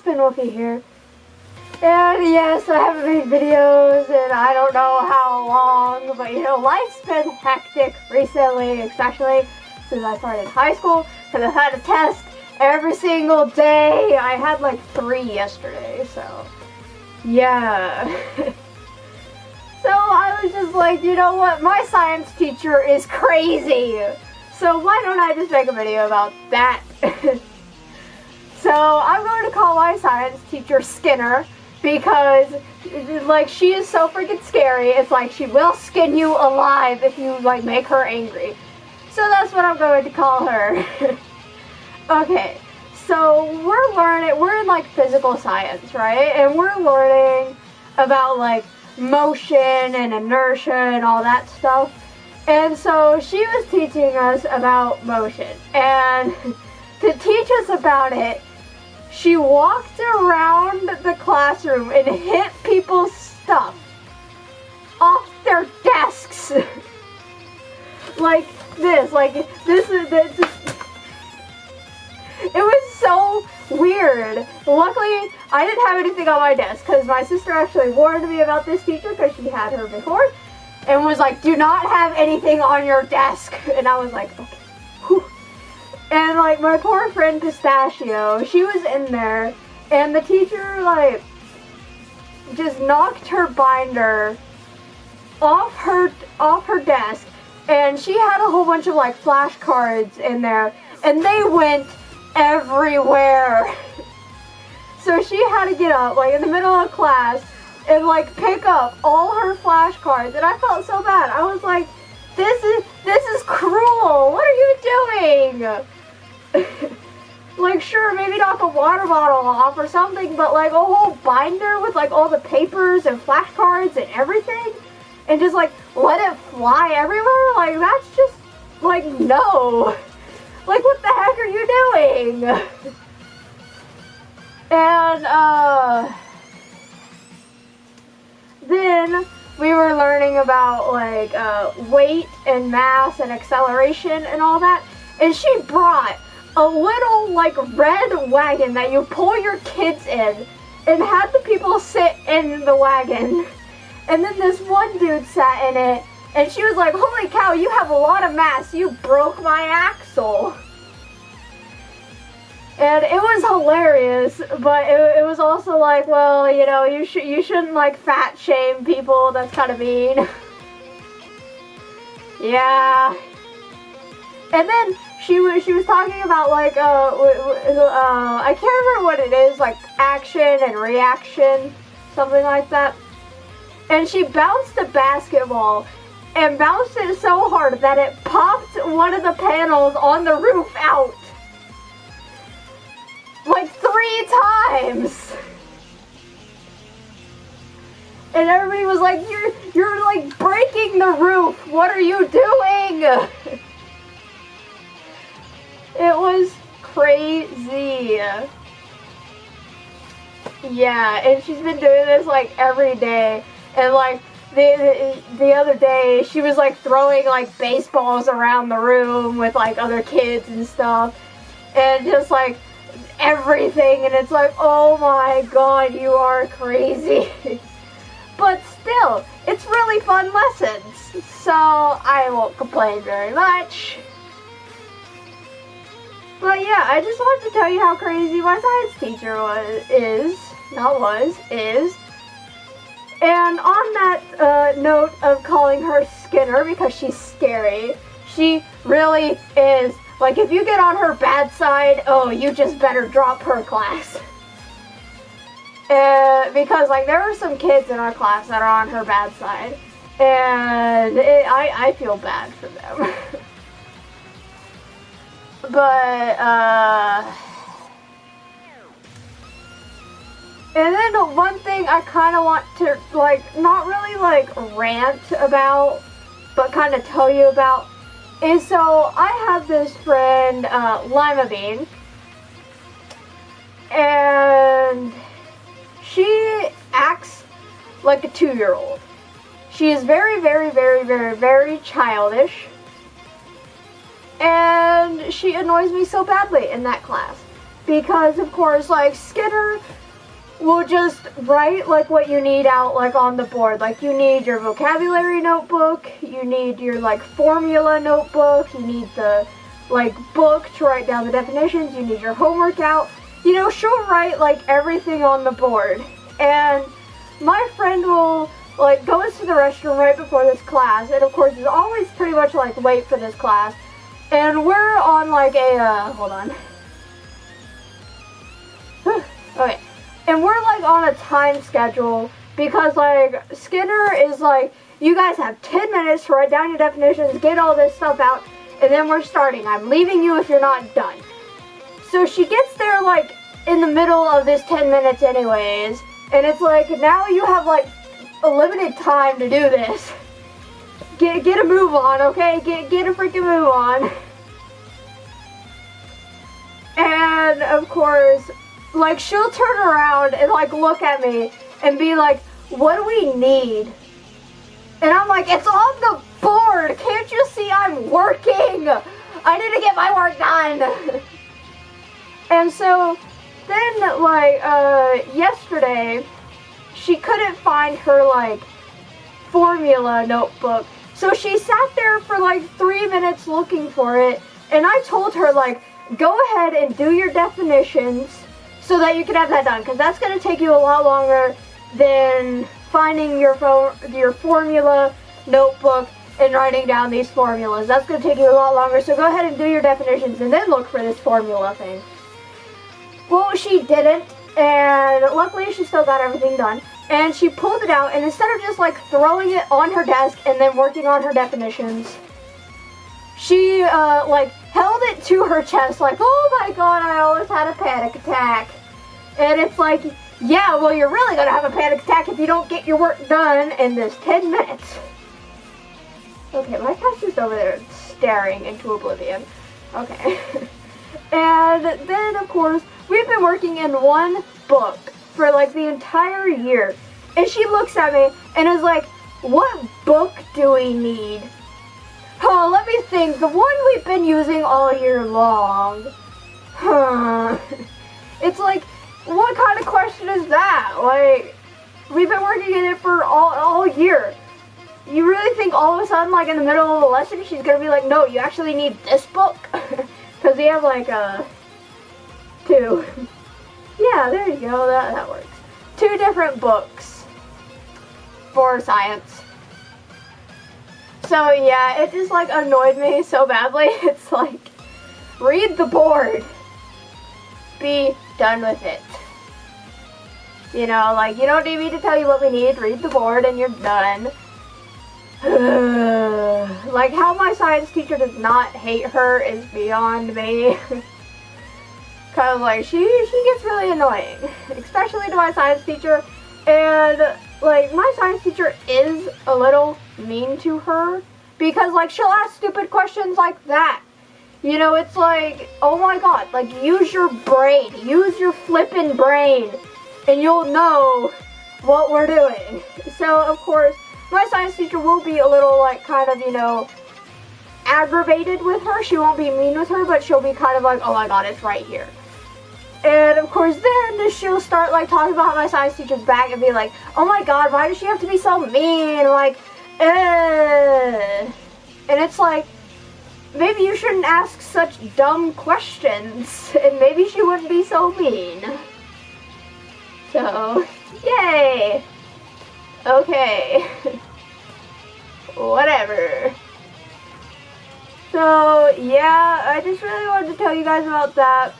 Spinwookie here. And yes, I haven't made videos in I don't know how long, but you know, life's been hectic recently, especially since I started high school, because I've had a test every single day. I had like 3 yesterday, so yeah. So I was just like, you know what, my science teacher is crazy, so why don't I just make a video about that? So I'm going to call my science teacher Skinner, because like she is so freaking scary. It's like she will skin you alive if you like make her angry. So that's what I'm going to call her. Okay, so we're in like physical science, right? And we're learning about like motion and inertia and all that stuff. And so she was teaching us about motion, and to teach us about it, she walked around the classroom and hit people's stuff off their desks. Like this is this. It was so weird. Luckily, I didn't have anything on my desk because my sister actually warned me about this teacher because she had her before and was like, do not have anything on your desk. And I was like, okay. Whew. And like my poor friend Pistachio, she was in there and the teacher like just knocked her binder off her desk, and she had a whole bunch of like flashcards in there and they went everywhere. So she had to get up like in the middle of class and like pick up all her flashcards, and I felt so bad. I was like, this is cruel. What are you doing? Like, sure, maybe knock a water bottle off or something, but like a whole binder with like all the papers and flashcards and everything, and just like let it fly everywhere? Like, that's just like, no. Like, what the heck are you doing? And then we were learning about like weight and mass and acceleration and all that, and she brought a little like red wagon that you pull your kids in and had the people sit in the wagon, and then this one dude sat in it and she was like, holy cow, you have a lot of mass, you broke my axle. And it was hilarious, but it was also like, well, you know, you shouldn't like fat shame people, that's kind of mean. Yeah. And then she was talking about like I can't remember what it is, like action and reaction, something like that. And she bounced a basketball and bounced it so hard that it popped one of the panels on the roof out. Like 3 times. And everybody was like, you're like breaking the roof. What are you doing? It was crazy. Yeah, and she's been doing this like every day. And like the other day, she was like throwing like baseballs around the room with like other kids and stuff. And just like everything. And it's like, oh my god, you are crazy. But still, it's really fun lessons. So I won't complain very much. But yeah, I just wanted to tell you how crazy my science teacher is. And on that note of calling her Skinner because she's scary, she really is. Like, if you get on her bad side, oh, you just better drop her class. Because like there are some kids in our class that are on her bad side, and I feel bad for them. But, and then one thing I kind of want to, like, not really, like, rant about, but kind of tell you about, is so I have this friend, Lima Bean, and she acts like a 2-year-old. She is very, very, very, very, very childish. And she annoys me so badly in that class. because of course like Skinner will just write like what you need out like on the board. Like you need your vocabulary notebook, you need your like formula notebook, you need the like book to write down the definitions, you need your homework out. You know, she'll write like everything on the board. And my friend will like go into the restroom right before this class, and of course is always pretty much like late for this class. And we're on like a hold on. Okay. And we're like on a time schedule because like Skinner is like, you guys have 10 minutes to write down your definitions, get all this stuff out, and then we're starting. I'm leaving you if you're not done. So she gets there like in the middle of this 10 minutes anyways, and it's like, now you have like a limited time to do this. Get a move on, okay? Get a freaking move on. And of course, like she'll turn around and like look at me and be like, what do we need? And I'm like, it's on the board. Can't you see I'm working? I need to get my work done. And so then like yesterday, she couldn't find her like formula notebook. So she sat there for like 3 minutes looking for it. And I told her like, go ahead and do your definitions so that you can have that done, because that's going to take you a lot longer than finding your formula notebook and writing down these formulas. That's going to take you a lot longer, so go ahead and do your definitions and then look for this formula thing. Well, she didn't, and luckily she still got everything done. And she pulled it out, and instead of just like throwing it on her desk and then working on her definitions, she like held it to her chest like, oh my god, I always had a panic attack. And it's like, yeah, well, you're really gonna have a panic attack if you don't get your work done in this 10 minutes. Okay, my cat's just over there staring into oblivion. Okay. And then, of course, we've been working in one book for like the entire year. And she looks at me and is like, what book do we need? Oh, let me think. The one we've been using all year long. Huh. It's like, what kind of question is that? Like, we've been working in it for all year. You really think all of a sudden, like in the middle of the lesson, she's gonna be like, no, you actually need this book? Because we have like, 2. Yeah, there you go, that works. 2 different books for science. So yeah, it just like annoyed me so badly. It's like, read the board. Be done with it. You know, like, you don't need me to tell you what we need. Read the board and you're done. Like, how my science teacher does not hate her is beyond me. Cause like, she gets really annoying. Especially to my science teacher. And like, my science teacher is a little mean to her. Because like, she'll ask stupid questions like that. You know, it's like, oh my god, like, use your brain. Use your flippin' brain. And you'll know what we're doing. So, of course, my science teacher will be a little, like, kind of, you know, aggravated with her. She won't be mean with her, but she'll be kind of like, oh my god, it's right here. And, of course, then she'll start, like, talking about my science teacher's back and be like, oh my god, why does she have to be so mean? Like, And it's like, maybe you shouldn't ask such dumb questions, and maybe she wouldn't be so mean. So, yay! Okay. Whatever. So, yeah, I just really wanted to tell you guys about that.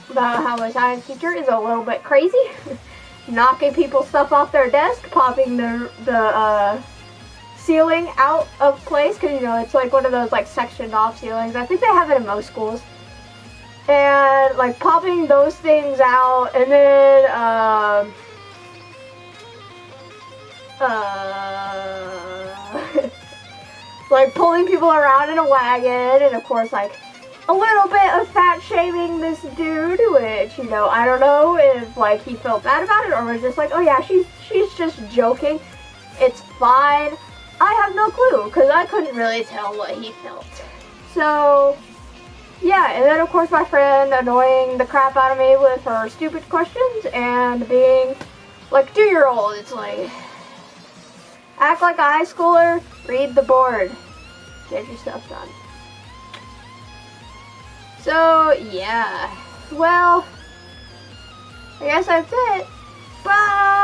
About how my science teacher is a little bit crazy. Knocking people's stuff off their desk, popping the ceiling out of place, because, you know, it's like one of those, like, sectioned off ceilings. I think they have it in most schools. And, like, popping those things out, and then, like, pulling people around in a wagon, and, of course, like, a little bit of fat shaming this dude, which, you know, I don't know if, like, he felt bad about it, or was just like, oh yeah, she's just joking. It's fine. I have no clue, because I couldn't really tell what he felt. So, yeah, and then of course my friend annoying the crap out of me with her stupid questions and being like 2-year-old. It's like, act like a high schooler, read the board, get your stuff done. So yeah, well, I guess that's it. Bye!